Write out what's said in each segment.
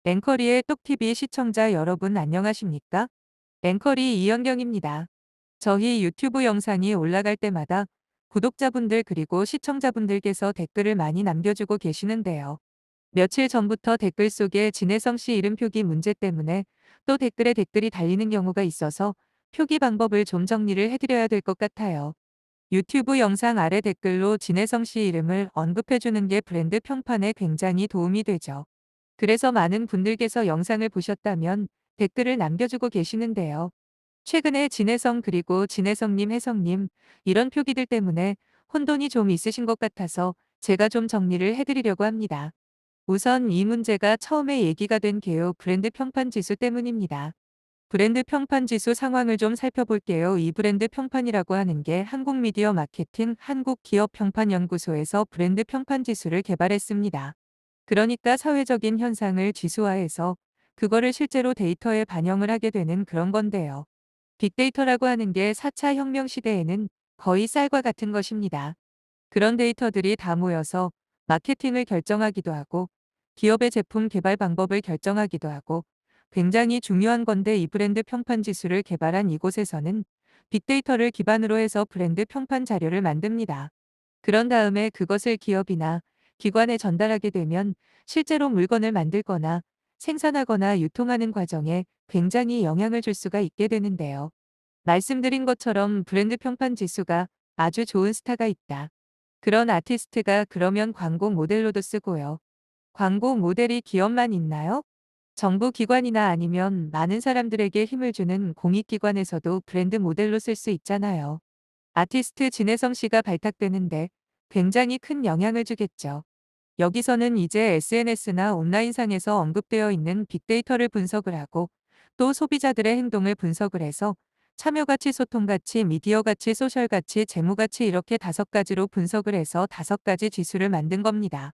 앵커리의 똑TV 시청자 여러분 안녕하십니까? 앵커리 이연경입니다. 저희 유튜브 영상이 올라갈 때마다 구독자분들 그리고 시청자분들께서 댓글을 많이 남겨주고 계시는데요. 며칠 전부터 댓글 속에 진혜성 씨 이름 표기 문제 때문에 또 댓글에 댓글이 달리는 경우가 있어서 표기 방법을 좀 정리를 해드려야 될 것 같아요. 유튜브 영상 아래 댓글로 진혜성 씨 이름을 언급해주는 게 브랜드 평판에 굉장히 도움이 되죠. 그래서 많은 분들께서 영상을 보셨다면 댓글을 남겨주고 계시는데요. 최근에 진혜성 그리고 진혜성님 혜성님 이런 표기들 때문에 혼돈이 좀 있으신 것 같아서 제가 좀 정리를 해드리려고 합니다. 우선 이 문제가 처음에 얘기가 된 게요 브랜드 평판 지수 때문입니다. 브랜드 평판 지수 상황을 좀 살펴볼게요. 이 브랜드 평판이라고 하는 게 한국미디어 마케팅 한국기업평판연구소에서 브랜드 평판 지수를 개발했습니다. 그러니까 사회적인 현상을 지수화해서 그거를 실제로 데이터에 반영을 하게 되는 그런 건데요. 빅데이터라고 하는 게 4차 혁명 시대에는 거의 쌀과 같은 것입니다. 그런 데이터들이 다 모여서 마케팅을 결정하기도 하고 기업의 제품 개발 방법을 결정하기도 하고 굉장히 중요한 건데 이 브랜드 평판 지수를 개발한 이곳에서는 빅데이터를 기반으로 해서 브랜드 평판 자료를 만듭니다. 그런 다음에 그것을 기업이나 기관에 전달하게 되면 실제로 물건을 만들거나 생산하거나 유통하는 과정에 굉장히 영향을 줄 수가 있게 되는데요. 말씀드린 것처럼 브랜드 평판 지수가 아주 좋은 스타가 있다. 그런 아티스트가 그러면 광고 모델로도 쓰고요. 광고 모델이 기업만 있나요? 정부 기관이나 아니면 많은 사람들에게 힘을 주는 공익기관에서도 브랜드 모델로 쓸 수 있잖아요. 아티스트 진혜성 씨가 발탁되는데 굉장히 큰 영향을 주겠죠. 여기서는 이제 SNS나 온라인상에서 언급되어 있는 빅데이터를 분석을 하고 또 소비자들의 행동을 분석을 해서 참여 가치, 소통 가치, 미디어 가치, 소셜 가치, 재무 가치 이렇게 5가지로 분석을 해서 5가지 지수를 만든 겁니다.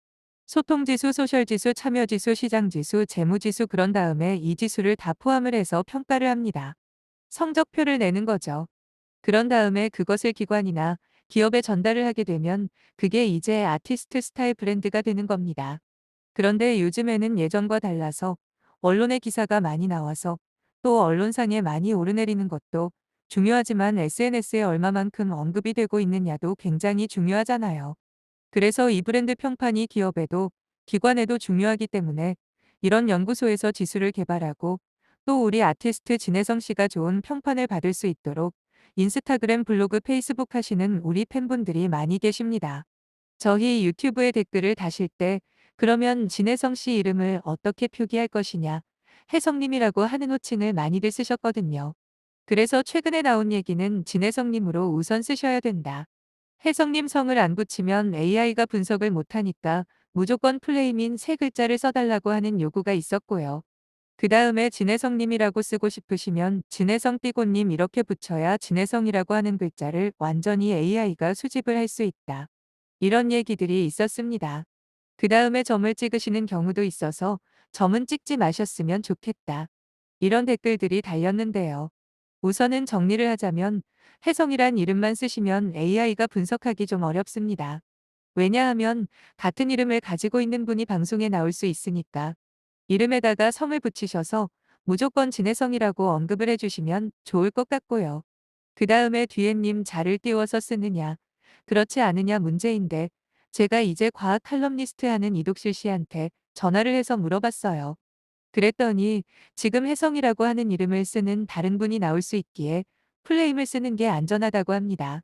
소통 지수, 소셜 지수, 참여 지수, 시장 지수, 재무 지수 그런 다음에 이 지수를 다 포함을 해서 평가를 합니다. 성적표를 내는 거죠. 그런 다음에 그것을 기관이나 기업에 전달을 하게 되면 그게 이제 아티스트 스타일 브랜드가 되는 겁니다. 그런데 요즘에는 예전과 달라서 언론의 기사가 많이 나와서 또 언론상에 많이 오르내리는 것도 중요하지만 SNS에 얼마만큼 언급이 되고 있느냐도 굉장히 중요하잖아요. 그래서 이 브랜드 평판이 기업에도 기관에도 중요하기 때문에 이런 연구소에서 지수를 개발하고 또 우리 아티스트 진혜성 씨가 좋은 평판을 받을 수 있도록 인스타그램, 블로그, 페이스북 하시는 우리 팬분들이 많이 계십니다. 저희 유튜브에 댓글을 다실 때 그러면 진혜성 씨 이름을 어떻게 표기할 것이냐 혜성님이라고 하는 호칭을 많이들 쓰셨거든요. 그래서 최근에 나온 얘기는 진혜성님으로 우선 쓰셔야 된다. 혜성님 성을 안 붙이면 AI가 분석을 못하니까 무조건 플레임인 세 글자를 써달라고 하는 요구가 있었고요. 그 다음에 진혜성님이라고 쓰고 싶으시면 진혜성 띠고님 이렇게 붙여야 진혜성이라고 하는 글자를 완전히 AI가 수집을 할 수 있다. 이런 얘기들이 있었습니다. 그 다음에 점을 찍으시는 경우도 있어서 점은 찍지 마셨으면 좋겠다. 이런 댓글들이 달렸는데요. 우선은 정리를 하자면 혜성이란 이름만 쓰시면 AI가 분석하기 좀 어렵습니다. 왜냐하면 같은 이름을 가지고 있는 분이 방송에 나올 수 있으니까 이름에다가 성을 붙이셔서 무조건 진혜성이라고 언급을 해주시면 좋을 것 같고요. 그 다음에 뒤에님 자를 띄워서 쓰느냐, 그렇지 않으냐 문제인데 제가 이제 과학 칼럼니스트 하는 이독실 씨한테 전화를 해서 물어봤어요. 그랬더니 지금 혜성이라고 하는 이름을 쓰는 다른 분이 나올 수 있기에 플레임을 쓰는 게 안전하다고 합니다.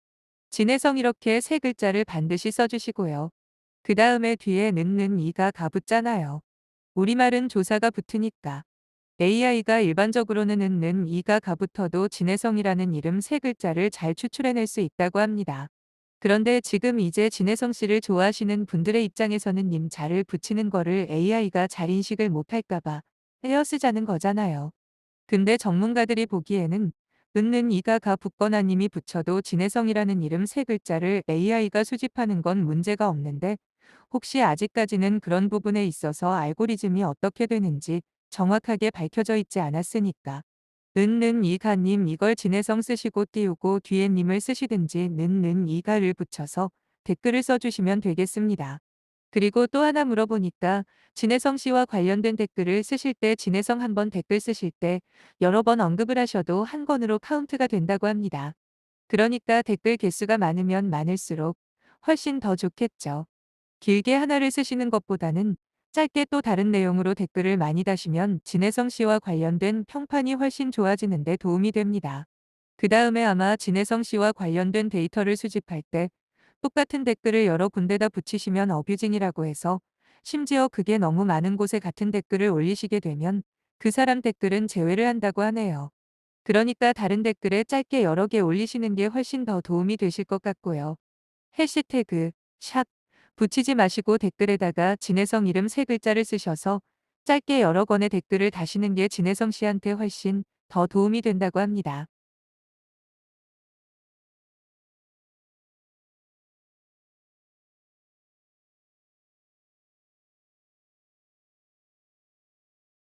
진혜성 이렇게 세 글자를 반드시 써주시고요. 그 다음에 뒤에 는는 이가 가 붙잖아요. 우리말은 조사가 붙으니까. AI가 일반적으로는 는는 이가 가 붙어도 진혜성이라는 이름 세 글자를 잘 추출해낼 수 있다고 합니다. 그런데 지금 이제 진혜성 씨를 좋아하시는 분들의 입장에서는 님 자를 붙이는 거를 AI가 잘 인식을 못할까봐 떼어쓰자는 거잖아요. 근데 전문가들이 보기에는 은는 이가 가 붙거나 님이 붙여도 진혜성이라는 이름 세 글자를 AI가 수집하는 건 문제가 없는데 혹시 아직까지는 그런 부분에 있어서 알고리즘이 어떻게 되는지 정확하게 밝혀져 있지 않았으니까 은는 이가님 이걸 진혜성 쓰시고 띄우고 뒤에 님을 쓰시든지 는는 이가를 붙여서 댓글을 써주시면 되겠습니다. 그리고 또 하나 물어보니까 진혜성 씨와 관련된 댓글을 쓰실 때 진혜성 한 번 댓글 쓰실 때 여러 번 언급을 하셔도 한 건으로 카운트가 된다고 합니다. 그러니까 댓글 개수가 많으면 많을수록 훨씬 더 좋겠죠. 길게 하나를 쓰시는 것보다는 짧게 또 다른 내용으로 댓글을 많이 다시면 진혜성 씨와 관련된 평판이 훨씬 좋아지는 데 도움이 됩니다. 그 다음에 아마 진혜성 씨와 관련된 데이터를 수집할 때 똑같은 댓글을 여러 군데다 붙이시면 어뷰징이라고 해서 심지어 그게 너무 많은 곳에 같은 댓글을 올리시게 되면 그 사람 댓글은 제외를 한다고 하네요. 그러니까 다른 댓글에 짧게 여러 개 올리시는 게 훨씬 더 도움이 되실 것 같고요. 해시태그, 샷, 붙이지 마시고 댓글에다가 진혜성 이름 세 글자를 쓰셔서 짧게 여러 건의 댓글을 다시는 게 진혜성 씨한테 훨씬 더 도움이 된다고 합니다.